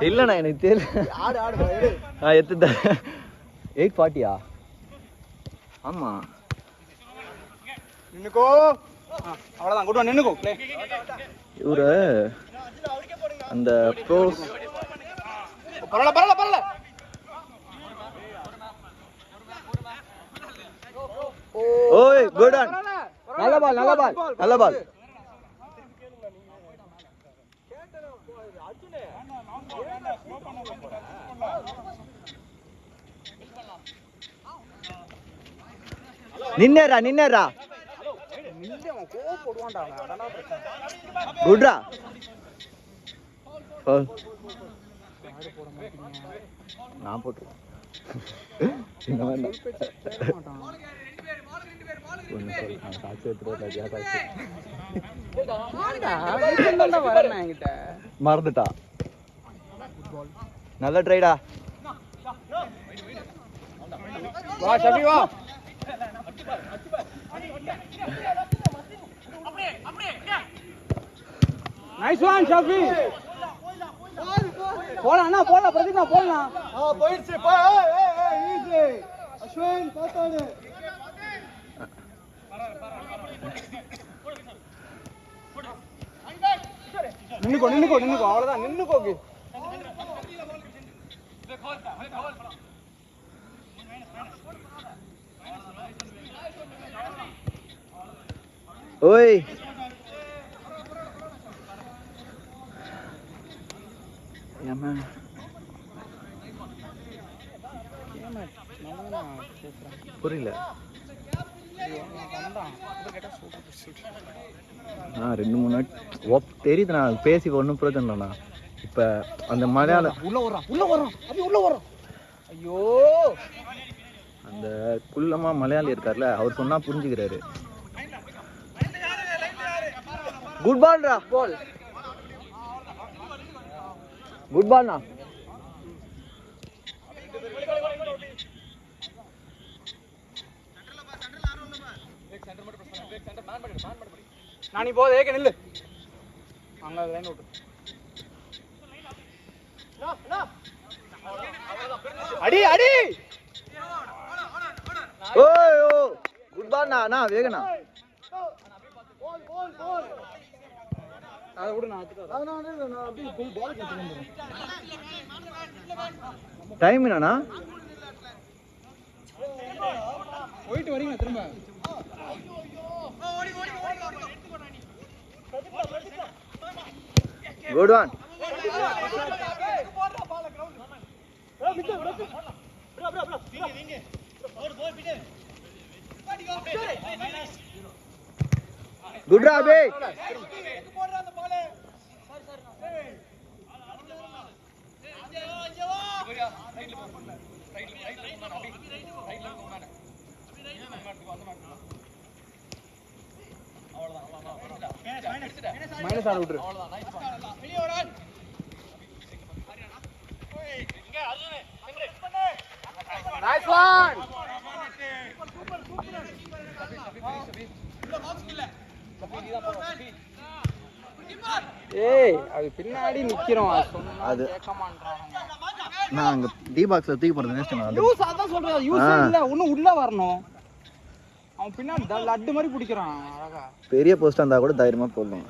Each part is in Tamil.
இல்லண்ணா எனக்கு தெரியல. ஆடு ஆடு எத்து 840 ஆமா. நின்னுக்கோ. அவ்வளவுதான் குட் ஒன் நின்னுக்கோ. இவரு அந்த ப்ரோஸ் பரவாயில்ல. ஓய் குட் ஒன். நல்ல பால். நின்னேரா குட்ரா. நான் போட்டுருவேன். மறந்துட்டா. நல்ல ட்ரைடா. வா ஷபி வா. Nice one Shafi. போலாம் பிரதீப் போலாம். போயிடுச்சு. ஈஸி அஸ்வின் பாத்தாடு. நின்னுக்கோ அவ்வளவுதான். நின்னுக்கோ. ஓய் புரியல. 2-3 தெரியுது. நான் பேசி ஒன்றும் பிரச்சனை இல்லைண்ணா. இப்ப அந்த மலையாள உள்ள வரோம். ஐயோ அந்த குள்ளமா மலையாளி இருக்கார்ல, அவர் சொன்னா புரிஞ்சுக்கிறாரு. குட் பால்ரா. குட் பால்ண்ணா. நானி போதே ஏக நில்லு. அங்க லைன் விட்டு. அடி. ஓய் குட் பால்ண்ணா. வேகண்ணா. அத விடு. நான் அப்படியே பால் கேட்கிறேன். டைம் என்னண்ணா? போயிட்டு வரீங்க திரும்ப. Good one. குட் ராபே. மைனஸ் ஆட விட்டுரு. Nice one. ஏய் அது பின்னாடி நிக்கிறோம். அது கேட்க மாட்டறாங்க. நான் அங்க டி பாக்ஸ்ல தூக்கி போறது வேஸ்ட். நான் யூஸ் அதான் சொல்றேன். யூஸ் இல்ல. இன்னும் உள்ள வரணும். அவன் பின்னாடி லட்டு மாதிரி பிடிக்கிறான். அழகா பெரிய போஸ்டா இருந்தா கூட தைரியமா போடலாம்.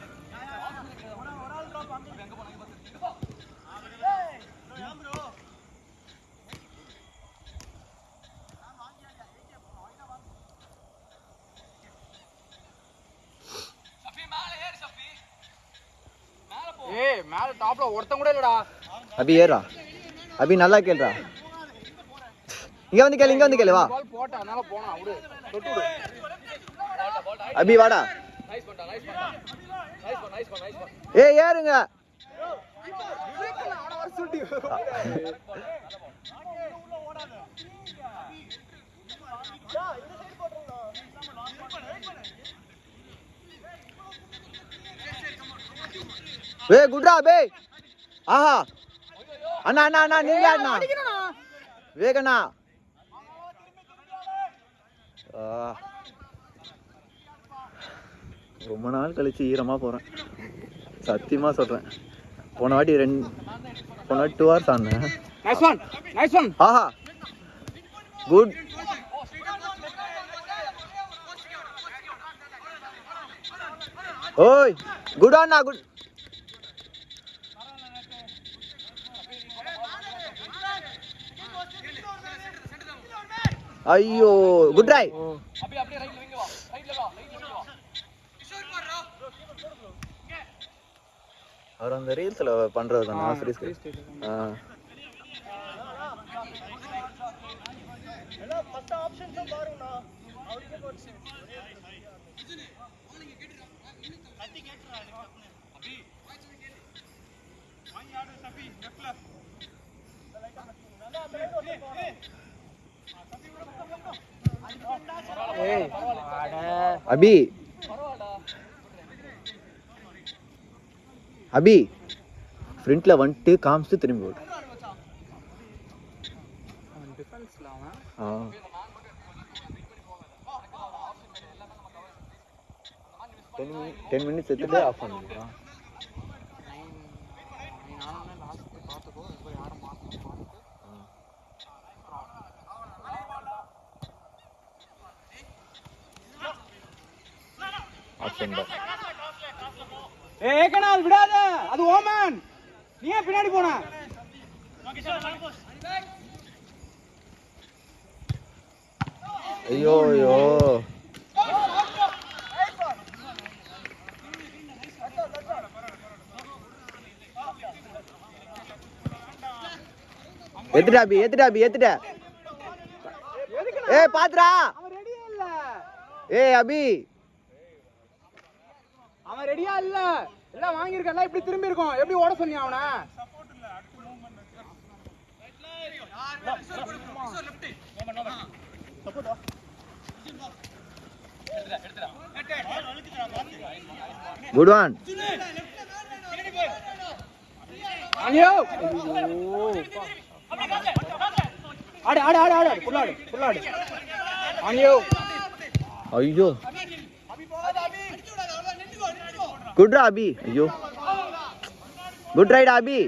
ஏய் மேல டாப்ல ஒருத்தன் கூட இல்லடா. அபி ஏறா. அபி நல்லா கேளுடா. இங்க வந்து கேளு வா. பால் போட்டா அதனால போனா விடு. தொட்டு விடு. அபி வாடா. நைஸ் பண்ணடா. ஏய் ஏறுங்க. அவன வர சுட்டி. வே குட்ரா பே. ஆஹா அண்ணா நீங்க அண்ணா வேகண்ணா. ரொம்ப நாள் கழிச்சு ஈரமா போறேன். சத்தியமா சொல்றேன். போன வாட்டி 2 hours ஆனேன். நைஸ் ஒன் ஆஹா குட். ஓய் குட் ஆனா குட். ஐயோ குட் ட்ரை. அவர் அந்த ரீல்ஸ்ல பண்றது தானே ஃப்ரீ. அபி அபி ஃப்ரண்ட்ல வந்துட்டு காமிச்சு திரும்பி போடு. 10 minutes எடுத்துட்டு ஆஃப் பண்ணிடுறா. ஏகனால் விடாத, அது ஓமன். நீ ஏன் பின்னாடி போன? ஐயோ ஐயோ ஏத்துடா. ஏய் பாத்துடா. அவன் ரெடியா இல்ல. ஏய் அபி அவன் ரெடியா இல்ல. எல்லாம் வாங்கி இருக்கல, இப்படி திரும்பி இருக்கும். எப்படி ஓட சொன்னியா அவன? சப்போர்ட் இல்ல, அடுத்து மூவ்மென்ட் குட் ஒன். அனியோ ஆடு ஆடு ஆடு ஆடு புள்ளாடு புள்ளாடு அனியோ. ஐயோ குட்ரா அபி. ஐயோ குட் ரைட் அபி.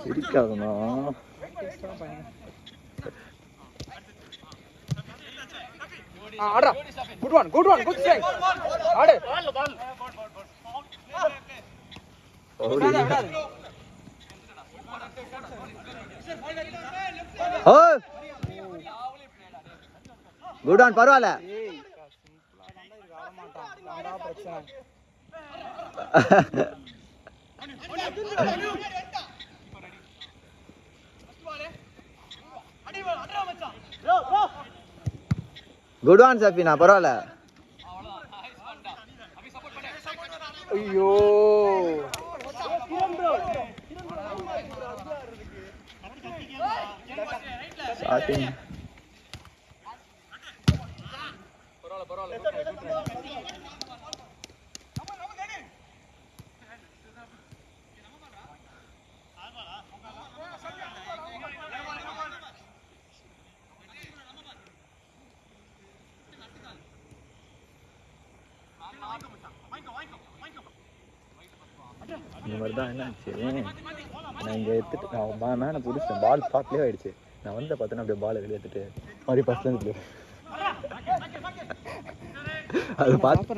சிரிக்காதனா. ஆடுறா. Good one good strike. ஆடு. ஓ குட் ஆன் பரவாயில்ல. குட் ஆன் சஃபினா பரவாயில்ல. ஐயோ ஸ்டார்டிங் இந்த மாதிரி தான் என்னாச்சு. நான் இங்கே எடுத்துட்டு நான் மேலே பிடிச்சேன். பால் ஸ்பாட்லேயே ஆயிடுச்சு. நான் வந்து பார்த்தேன்னா அப்படியே பால் வெளியே எடுத்துட்டு மாதிரி ஃபர்ஸ்ட்லேருந்து அது பார்த்து.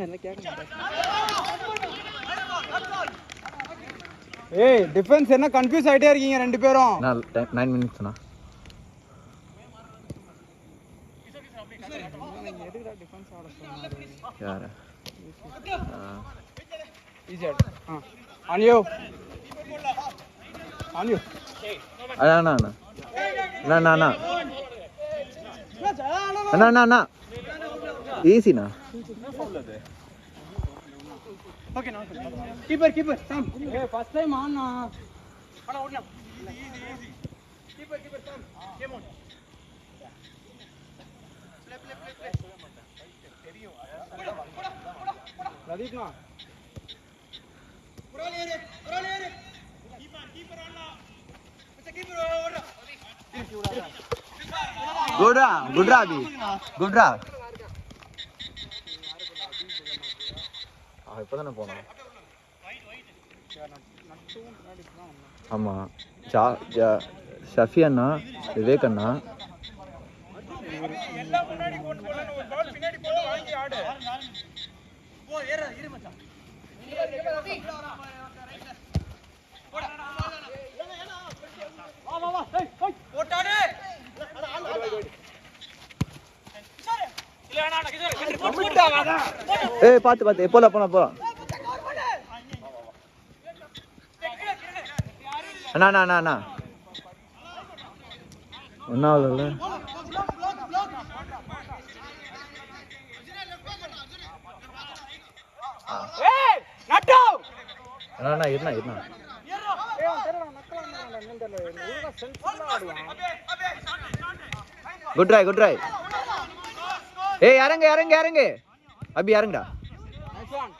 ஏய் டிஃபென்ஸ் என்ன கன்ஃபியூஸ் ஆயிட்டே இருக்கீங்க ரெண்டு பேரும். நான் 9 minutes னா யார ஈஸியா அனியோ அனியோ அண்ணா அண்ணா அண்ணா அண்ணா அண்ணா அண்ணா அண்ணா ஈஸிண்ணா. ஓகே நோ கீப்பர் சாம். ஏய் ஃபர்ஸ்ட் டைம் ஆனா அட ஓடுனா easy keeper Sam game on play தெரியும் ரதீப்னா புராலே கீப்பர் ஆனா மச்ச கீப்பர் ஓடுடா. குட்ரா அபி குட்ரா. அவன் இப்போ தானே போனான். நட்டும் முன்னாடி தான் வந்தான். ஆமாம். ஷஃபி அண்ணா, விவேக் அண்ணா, எல்லாம் முன்னாடி கொண்டு போலாம். ஒரு பால் பின்னாடி போட்டு வாங்கி ஆடு. போ ஏறு இரு மச்சான். வா வா வா. ஏய் ஏய் போட்டாடு. இல்ல அண்ணா கிஷோர் போட்டா வாடா. ஏய் பார்த்து போலாம். அண்ணா என்ன ஆகுதுல்ல? ஏய் நட்டோ. அண்ணா இருண்ணா. ஏய் தெரியல நக்கல என்னன்னு தெரியல. ஒழுங்கா சென்ஸ்ல ஆடுவான். Good try. ஏய் இறங்கு. அபி இறங்குடா. Nice one.